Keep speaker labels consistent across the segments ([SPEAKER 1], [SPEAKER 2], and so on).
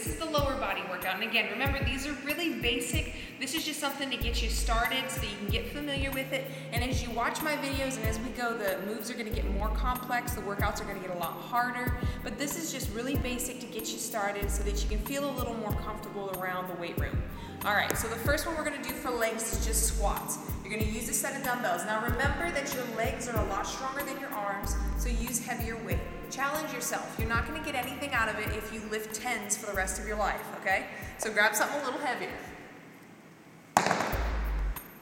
[SPEAKER 1] is the lower body workout. And again, remember, these are really basic. This is just something to get you started so that you can get familiar with it. And as you watch my videos and as we go, the moves are gonna get more complex, the workouts are gonna get a lot harder. But this is just really basic to get you started so that you can feel a little more comfortable around the weight room. All right, so the first one we're gonna do for legs is just squats. You're gonna use a set of dumbbells. Now remember that your legs are a lot stronger than your arms, so use heavier weight. Challenge yourself. You're not gonna get anything out of it if you lift 10s for the rest of your life, okay? So grab something a little heavier.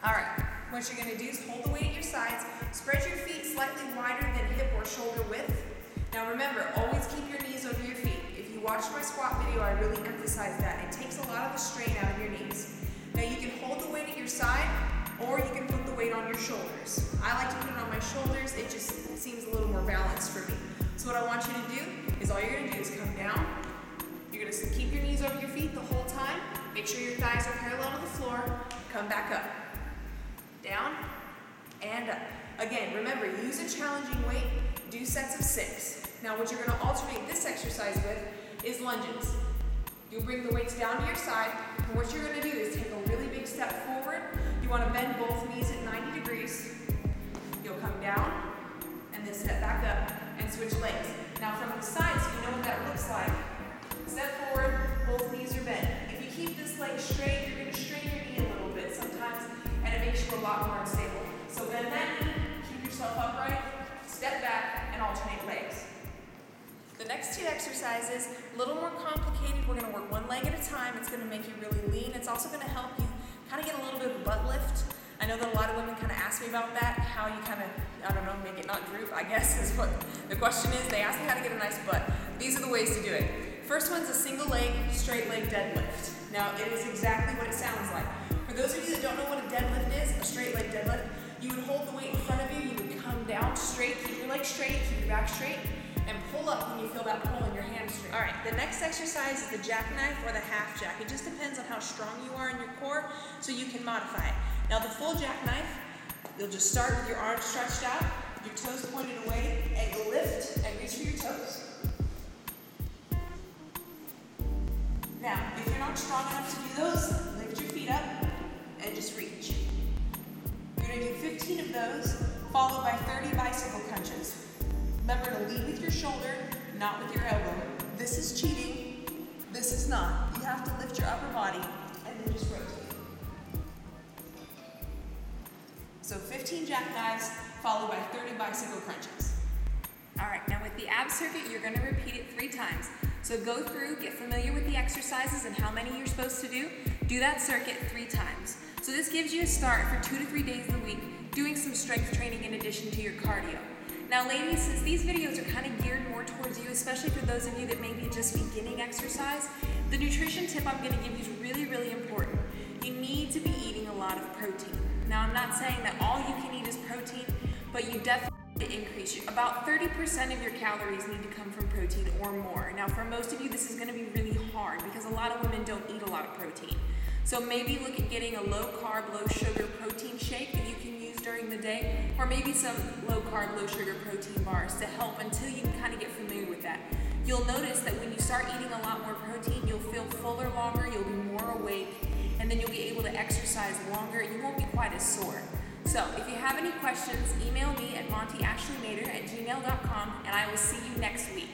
[SPEAKER 1] All right, what you're gonna do is hold the weight at your sides, spread your feet slightly wider than hip or shoulder width. Now remember, always keep your knees over your feet. If you watch my squat video, I really emphasize that. It takes a lot of the strain out of your knees. Now you can hold the weight at your side, or you can put the weight on your shoulders. I like to put it on my shoulders. It just seems a little more balanced for me. So what I want you to do is all you're gonna do is come down. You're gonna keep your knees over your feet the whole time. Make sure your thighs are parallel to the floor. Come back up. Down and up. Again, remember, use a challenging weight. Do sets of 6. Now what you're gonna alternate this exercise with is lunges. You'll bring the weights down to your side, and what you're gonna do is take a really big step forward. You wanna bend both knees at 90 degrees. You'll come down, and then step back up, and switch legs. Now from the side, so you know what that looks like, step forward, both knees are bent. If you keep this leg straight, you're gonna strain your knee a little bit sometimes, and it makes you a lot more unstable. So bend that knee, keep yourself upright, step back, and alternate legs. The next 2 exercises, a little more complicated. We're gonna work one leg at a time. It's gonna make you really lean. It's also gonna help you kind of get a little bit of butt lift. I know that a lot of women kind of ask me about that, how you kind of, I don't know, make it not droop, I guess is what the question is. They ask me how to get a nice butt. These are the ways to do it. First one's a single leg, straight leg deadlift. Now it is exactly what it sounds like. For those of you that don't know what a deadlift is, a straight leg deadlift, you would hold the weight in front of you, you would come down straight, keep your legs straight, keep your back straight, and pull up when you feel that pull in your hamstring. All right, the next exercise is the jackknife or the half jack. It just depends on how strong you are in your core, so you can modify it. Now the full jackknife, you'll just start with your arms stretched out, your toes pointed away, and you'll lift and reach for your toes. Now, if you're not strong enough to do those, lift your feet up and just reach. You're gonna do 15 of those, followed by 30 bicycle crunches. Remember to lead with your shoulder, not with your elbow. This is cheating, this is not. You have to lift your upper body and then just rotate. So 15 jackknives, followed by 30 bicycle crunches. All right, now with the ab circuit, you're gonna repeat it 3 times. So go through, get familiar with the exercises and how many you're supposed to do. Do that circuit 3 times. So this gives you a start for 2 to 3 days a week, doing some strength training in addition to your cardio. Now ladies, since these videos are kind of geared more towards you, especially for those of you that may be just beginning exercise, the nutrition tip I'm gonna give you is really, really important. You need to be eating a lot of protein. Now I'm not saying that all you can eat is protein, but you definitely need to increase about 30% of your calories need to come from protein or more. Now for most of you, this is gonna be really hard because a lot of women don't eat a lot of protein. So maybe look at getting a low carb, low sugar protein shake that you can use during the day, or maybe some low carb, low sugar protein bars to help until you can kind of get familiar with that. You'll notice that when you start eating a lot more protein, you'll feel fuller longer, you'll be more awake, and then you'll be able to exercise longer and you won't be quite as sore. So if you have any questions, email me at monteashleynader@gmail.com and I will see you next week.